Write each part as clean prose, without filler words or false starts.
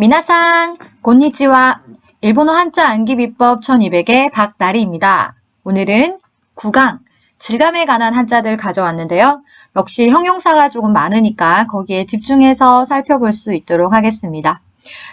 미나상, 곤니치와. 일본어 한자 암기 비법 1200의 박나리입니다. 오늘은 구강, 질감에 관한 한자들 가져왔는데요. 역시 형용사가 조금 많으니까 거기에 집중해서 살펴볼 수 있도록 하겠습니다.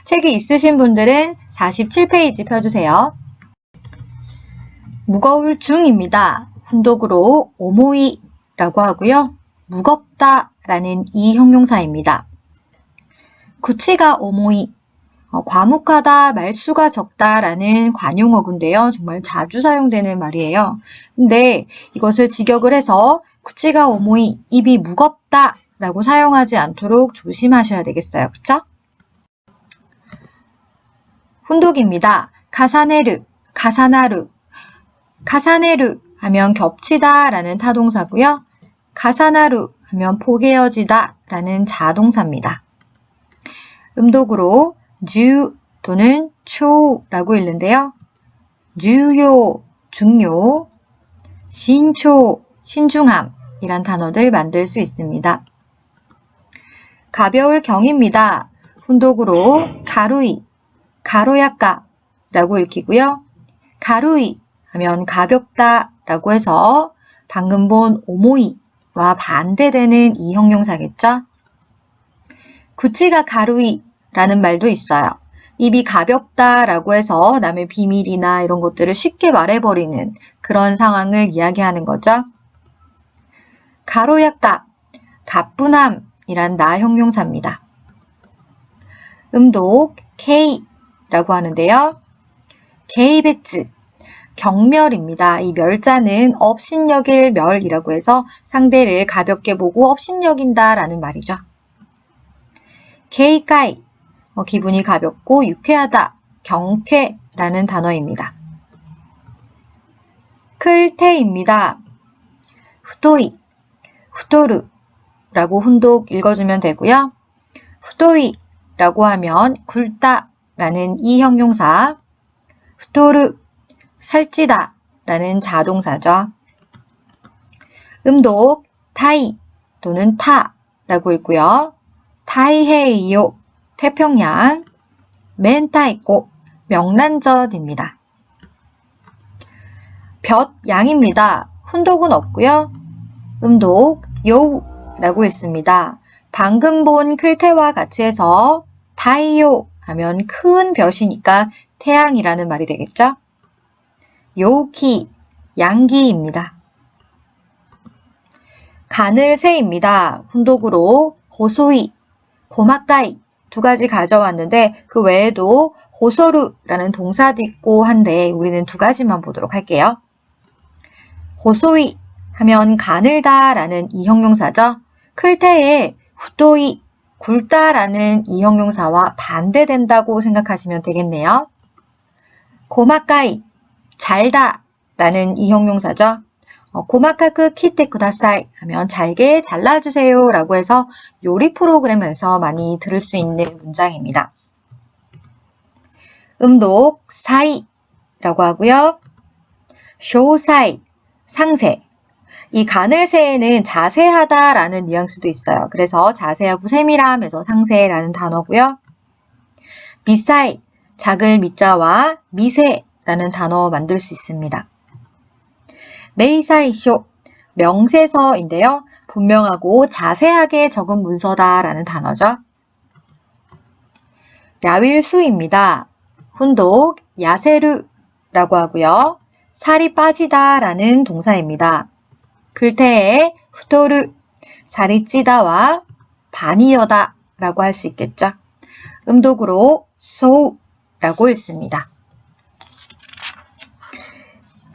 책이 있으신 분들은 47페이지 펴주세요. 무거울 중입니다. 훈독으로 오모이라고 하고요. 무겁다 라는 이 형용사입니다. 구치가 오모이, 과묵하다, 말수가 적다 라는 관용어구인데요. 정말 자주 사용되는 말이에요. 근데 이것을 직역을 해서 구치가 오모이, 입이 무겁다 라고 사용하지 않도록 조심하셔야 되겠어요. 그쵸? 훈독입니다. 카사네르, 카사나루. 카사네르 하면 겹치다 라는 타동사고요. 카사나루 하면 포개어지다 라는 자동사입니다. 음독으로 주 또는 초라고 읽는데요. 주요, 중요, 신초, 신중함이란 단어들 만들 수 있습니다. 가벼울 경입니다. 훈독으로 가루이, 가로야까 라고 읽히고요. 가루이 하면 가볍다 라고 해서 방금 본 오모이와 반대되는 이 형용사겠죠? 구치가 가루이 라는 말도 있어요. 입이 가볍다 라고 해서 남의 비밀이나 이런 것들을 쉽게 말해버리는 그런 상황을 이야기하는 거죠. 가로야까, 가뿐함이란 나 형용사입니다. 음독 케이라고 하는데요. 케이베츠, 경멸입니다. 이 멸자는 업신여길 멸이라고 해서 상대를 가볍게 보고 업신여긴다 라는 말이죠. 케이카이, 기분이 가볍고 유쾌하다, 경쾌라는 단어입니다. 클테입니다. 후토이, 후토르 라고 훈독 읽어주면 되고요. 후토이 라고 하면 굵다 라는 이 형용사, 후토르, 살찌다 라는 자동사죠. 음독 타이 또는 타 라고 읽고요. 타이헤이요, 태평양, 멘타이코, 명란젓입니다. 볕, 양입니다. 훈독은 없고요. 음독 요우라고 읽습니다. 방금 본 클테와 같이 해서 타이요 하면 큰 볕이니까 태양이라는 말이 되겠죠? 요키, 양기입니다. 가늘새입니다. 훈독으로 호소이, 고마까이 두 가지 가져왔는데 그 외에도 호소루라는 동사도 있고 한데 우리는 두 가지만 보도록 할게요. 호소이 하면 가늘다 라는 이 형용사죠. 클테에 후토이, 굵다 라는 이 형용사와 반대된다고 생각하시면 되겠네요. 고마까이, 잘다 라는 이 형용사죠. 고마카크 키테 쿠다사이 하면 잘게 잘라주세요 라고 해서 요리 프로그램에서 많이 들을 수 있는 문장입니다. 음독 사이 라고 하고요. 쇼사이, 상세. 이 가늘새에는 자세하다 라는 뉘앙스도 있어요. 그래서 자세하고 세밀함에서 상세라는 단어고요. 미사이, 작을 미자와 미세라는 단어 만들 수 있습니다. 메이사이쇼, 명세서인데요. 분명하고 자세하게 적은 문서다 라는 단어죠. 야윌수입니다. 훈독 야세르라고 하고요. 살이 빠지다 라는 동사입니다. 글태에 후토르, 살이 찌다와 반이여다 라고 할 수 있겠죠. 음독으로 소우라고 읽습니다.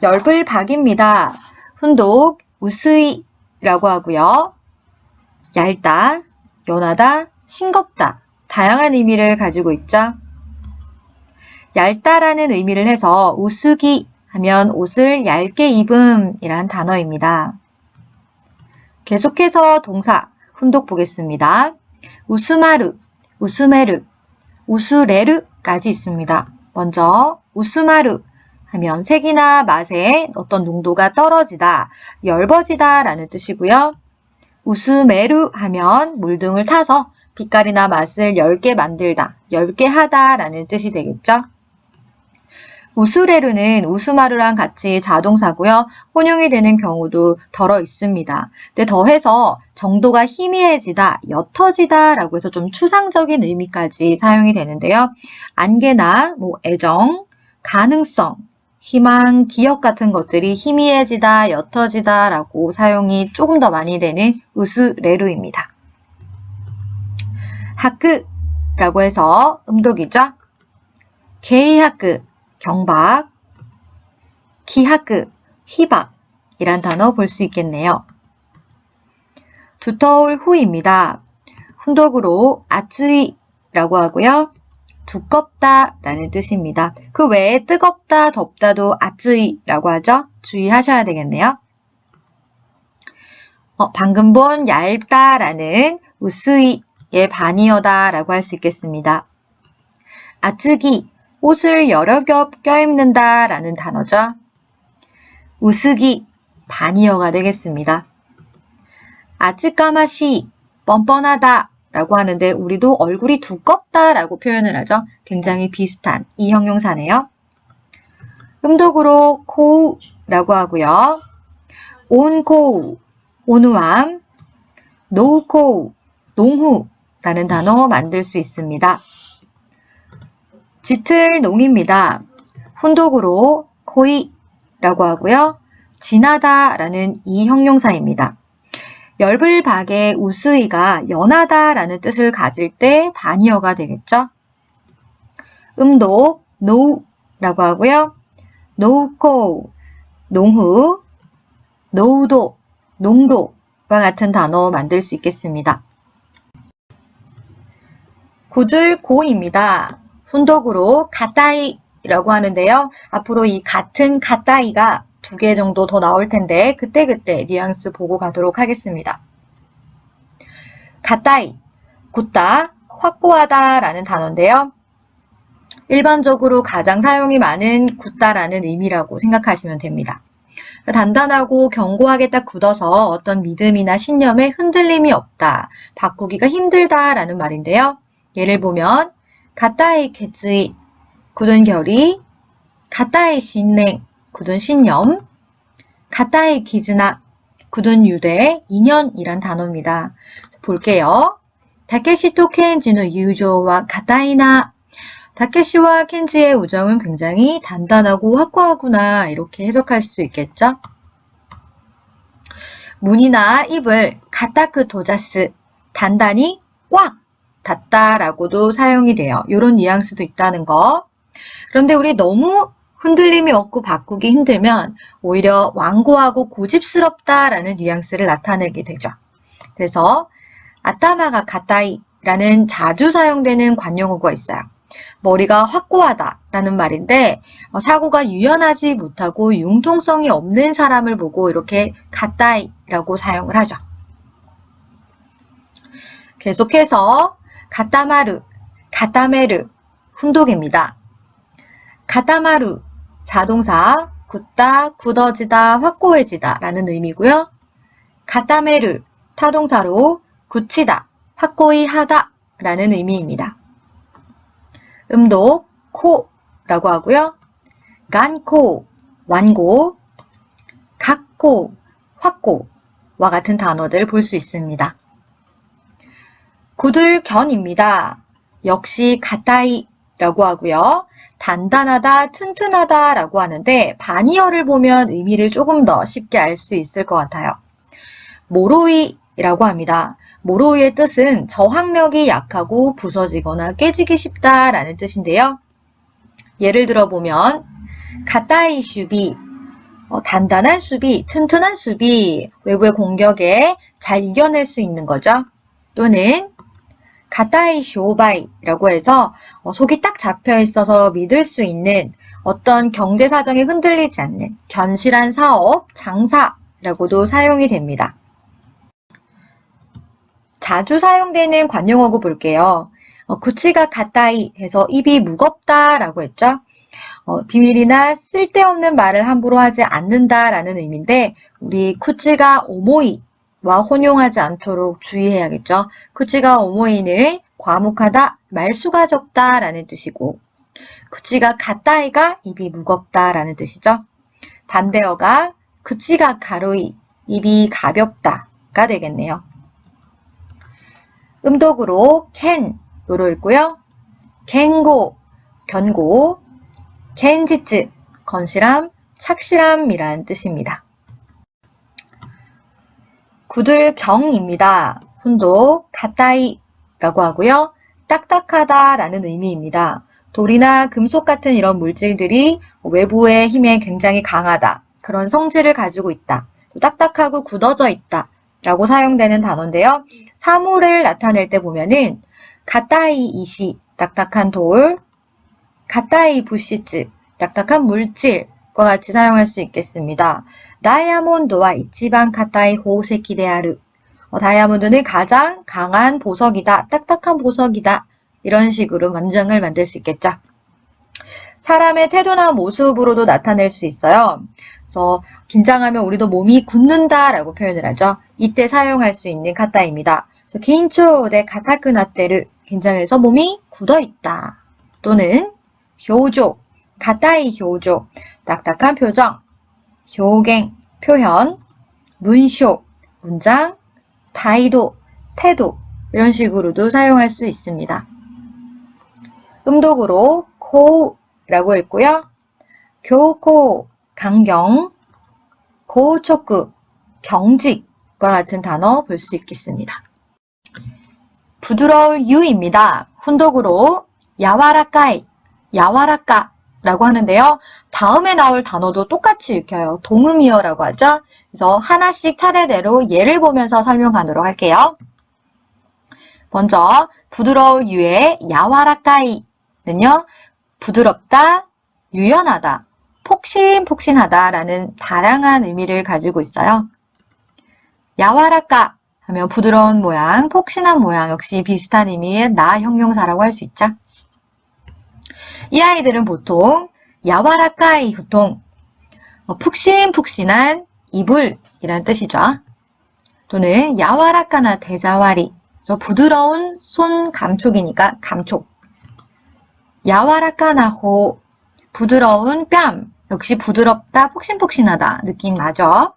열불박입니다. 훈독 우스이라고 하고요. 얇다, 연하다, 싱겁다 다양한 의미를 가지고 있죠. 얇다라는 의미를 해서 우스기 하면 옷을 얇게 입음이란 단어입니다. 계속해서 동사 훈독 보겠습니다. 우스마르, 우스메르, 우스레르까지 있습니다. 먼저 우스마르 하면 색이나 맛의 어떤 농도가 떨어지다, 엷어지다 라는 뜻이고요. 우스메르 하면 물 등을 타서 빛깔이나 맛을 10개 만들다, 10개 하다 라는 뜻이 되겠죠. 우스레루는 우스마루랑 같이 자동사고요. 혼용이 되는 경우도 덜어 있습니다. 근데 더해서 정도가 희미해지다, 옅어지다 라고 해서 좀 추상적인 의미까지 사용이 되는데요. 안개나 애정, 가능성, 희망, 기억 같은 것들이 희미해지다, 옅어지다 라고 사용이 조금 더 많이 되는 우스레루입니다. 하크라고 해서 음독이죠. 게이하크, 경박, 기하크, 희박이란 단어 볼 수 있겠네요. 두터울 후입니다. 훈독으로 아츠이라고 하고요. 두껍다 라는 뜻입니다. 그 외에 뜨겁다, 덥다도 아츠이라고 하죠. 주의하셔야 되겠네요. 방금 본 얇다 라는 우스이의 반이어다 라고 할 수 있겠습니다. 아츠기, 옷을 여러 겹 껴입는다 라는 단어죠. 우스기, 반이어가 되겠습니다. 아츠까마시, 뻔뻔하다 라고 하는데 우리도 얼굴이 두껍다 라고 표현을 하죠. 굉장히 비슷한 이 형용사네요. 음독으로 코우라고 하고요. 온코우, 온우함, 노우코우, 농후라는 단어 만들 수 있습니다. 짙을 농입니다. 훈독으로 코이라고 하고요. 진하다 라는 이 형용사입니다. 엷을 박의 우스이가 연하다 라는 뜻을 가질 때 반이어가 되겠죠. 음독, 노우라고 하고요. 노우코우, 농후, 노우도, 농도와 같은 단어 만들 수 있겠습니다. 굳을 고입니다. 훈독으로 가따이라고 하는데요. 앞으로 이 같은 가따이가 2개 정도 더 나올 텐데 그때그때 뉘앙스 보고 가도록 하겠습니다. 가따이, 굳다, 확고하다 라는 단어인데요. 일반적으로 가장 사용이 많은 굳다라는 의미라고 생각하시면 됩니다. 단단하고 견고하게 딱 굳어서 어떤 믿음이나 신념에 흔들림이 없다, 바꾸기가 힘들다 라는 말인데요. 예를 보면 가따이 개츠이, 굳은 결의, 가따이 신냉, 굳은 신념, 가따이 기즈나, 굳은 유대, 인연이란 단어입니다. 볼게요. 다케시 또 켄지의 유조와 가따이나, 다케시와 켄지의 우정은 굉장히 단단하고 확고하구나 이렇게 해석할 수 있겠죠. 문이나 입을 가타크 도자스, 단단히 꽉 닫다라고도 사용이 돼요. 이런 뉘앙스도 있다는 거. 그런데 우리 너무 흔들림이 없고 바꾸기 힘들면 오히려 완고하고 고집스럽다라는 뉘앙스를 나타내게 되죠. 그래서 아타마가 가타이라는 자주 사용되는 관용어가 있어요. 머리가 확고하다라는 말인데 사고가 유연하지 못하고 융통성이 없는 사람을 보고 이렇게 가타이라고 사용을 하죠. 계속해서 가타마루, 가타메르, 훈독입니다. 가타마루, 자동사, 굳다, 굳어지다, 확고해지다 라는 의미고요. 가타메르, 타동사로 굳히다, 확고히 하다 라는 의미입니다. 음독, 코라고 하고요. 간코, 완고, 각고, 확고와 같은 단어들 볼 수 있습니다. 굳을 견입니다. 역시 가타이라고 하고요. 단단하다, 튼튼하다 라고 하는데 반이어를 보면 의미를 조금 더 쉽게 알 수 있을 것 같아요. 모로이라고 합니다. 모로이의 뜻은 저항력이 약하고 부서지거나 깨지기 쉽다라는 뜻인데요. 예를 들어보면 가타이 슈비, 단단한 수비, 튼튼한 수비, 외부의 공격에 잘 이겨낼 수 있는 거죠. 또는 가타이 쇼바이라고 해서 속이 딱 잡혀 있어서 믿을 수 있는 어떤 경제 사정이 흔들리지 않는 견실한 사업, 장사라고도 사용이 됩니다. 자주 사용되는 관용어구 볼게요. 구치가 가타이 해서 입이 무겁다라고 했죠. 비밀이나 쓸데없는 말을 함부로 하지 않는다라는 의미인데 우리 쿠치가 오모이 혼용하지 않도록 주의해야겠죠. 구치가 오모이는 과묵하다, 말수가 적다 라는 뜻이고 구치가 가따이가 입이 무겁다 라는 뜻이죠. 반대어가 구치가 가루이, 입이 가볍다가 되겠네요. 음독으로 캔으로 읽고요. 겐고, 견고, 겐지츠, 건실함, 착실함이란 뜻입니다. 구들경입니다. 훈독, 가따이라고 하고요. 딱딱하다라는 의미입니다. 돌이나 금속 같은 이런 물질들이 외부의 힘에 굉장히 강하다. 그런 성질을 가지고 있다. 또 딱딱하고 굳어져 있다. 라고 사용되는 단어인데요. 사물을 나타낼 때 보면은 가따이 이시, 딱딱한 돌, 가따이 부시즈, 딱딱한 물질과 같이 사용할 수 있겠습니다. 다이아몬드와 이치반 가따이 호세키 데아르. 다이아몬드는 가장 강한 보석이다, 딱딱한 보석이다. 이런 식으로 문장을 만들 수 있겠죠. 사람의 태도나 모습으로도 나타낼 수 있어요. 그래서 긴장하면 우리도 몸이 굳는다 라고 표현을 하죠. 이때 사용할 수 있는 가따입니다. 긴초데 가타크나테르, 긴장해서 몸이 굳어있다. 또는 효조, 가따이 효조, 딱딱한 표정, 효갱, 표현, 문쇼, 문장, 타이도, 태도 이런 식으로도 사용할 수 있습니다. 음독으로 코우라고 읽고요. 교코, 강경, 고초크, 경직과 같은 단어 볼 수 있겠습니다. 부드러울 유입니다. 훈독으로 야와라까이, 야와라까라고 하는데요. 다음에 나올 단어도 똑같이 읽혀요. 동음이어라고 하죠. 그래서 하나씩 차례대로 예를 보면서 설명하도록 할게요. 먼저 부드러울 유의 야와라까이는요. 부드럽다, 유연하다, 폭신폭신하다라는 다양한 의미를 가지고 있어요. 야와라까 하면 부드러운 모양, 폭신한 모양 역시 비슷한 의미의 나 형용사라고 할 수 있죠. 이 아이들은 보통 야와라까이 후통, 푹신푹신한 이불이란 뜻이죠. 또는 야와라까나 대자와리, 그래서 부드러운 손 감촉이니까 감촉. 야와라까나 호, 부드러운 뺨, 역시 부드럽다, 폭신폭신하다 느낌 나죠?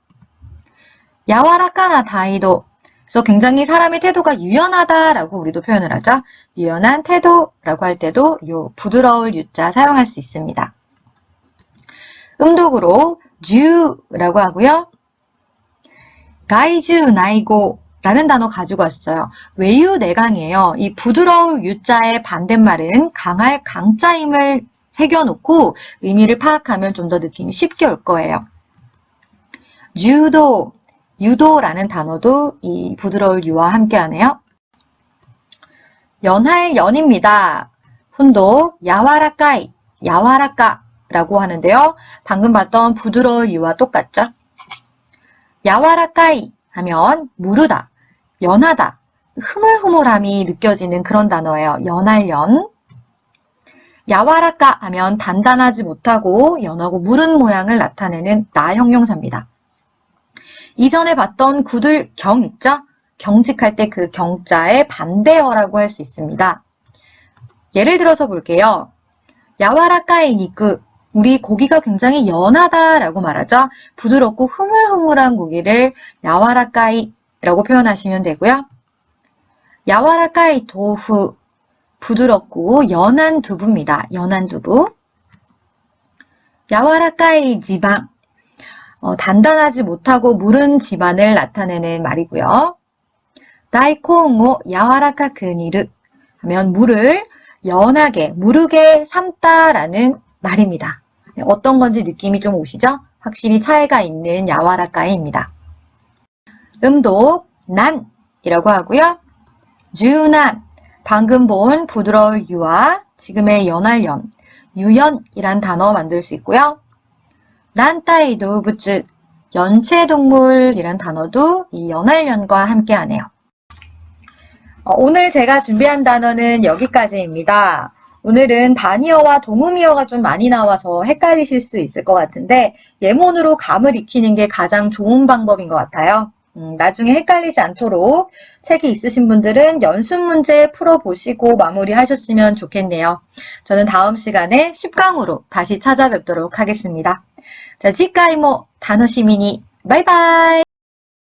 야와라까나 다이도, 그래서 굉장히 사람의 태도가 유연하다라고 우리도 표현을 하죠. 유연한 태도라고 할 때도 요 부드러울 유자 사용할 수 있습니다. 음독으로 주라고 하고요. 가이주 나이고라는 단어 가지고 왔어요. 외유내강이에요. 이 부드러울 유자의 반대말은 강할 강자임을 새겨놓고 의미를 파악하면 좀 더 느낌이 쉽게 올 거예요. 주도, 유도라는 단어도 이 부드러울 유와 함께 하네요. 연할 연입니다. 훈독, 야와라까이, 야와라까라고 하는데요. 방금 봤던 부드러울 유와 똑같죠? 야와라까이 하면 무르다, 연하다, 흐물흐물함이 느껴지는 그런 단어예요. 연할 연. 야와라까 하면 단단하지 못하고 연하고 무른 모양을 나타내는 나 형용사입니다. 이전에 봤던 구들경 있죠? 경직할 때 그 경자의 반대어라고 할 수 있습니다. 예를 들어서 볼게요. 야와라까이 니쿠, 우리 고기가 굉장히 연하다라고 말하죠. 부드럽고 흐물흐물한 고기를 야와라까이라고 표현하시면 되고요. 야와라까이 도후, 부드럽고 연한 두부입니다. 연한 두부. 야와라까이 지방, 단단하지 못하고 무른 지방을 나타내는 말이고요. 다이콩오 야와라카쿠 니루 하면 물을 연하게, 무르게 삶다라는 말입니다. 어떤 건지 느낌이 좀 오시죠? 확실히 차이가 있는 야와라카이입니다. 음독, 난이라고 하고요. 주난, 방금 본 부드러울 유와 지금의 연할 연, 유연이란 단어 만들 수 있고요. 난타이 도부츠, 연체동물이란 단어도 이 연할연과 함께 하네요. 오늘 제가 준비한 단어는 여기까지입니다. 오늘은 단이어와 동음이어가 좀 많이 나와서 헷갈리실 수 있을 것 같은데 예문으로 감을 익히는 게 가장 좋은 방법인 것 같아요. 나중에 헷갈리지 않도록 책이 있으신 분들은 연습 문제 풀어보시고 마무리하셨으면 좋겠네요. 저는 다음 시간에 10강으로 다시 찾아뵙도록 하겠습니다. 자, 지카이모 다노시미니 바이바이.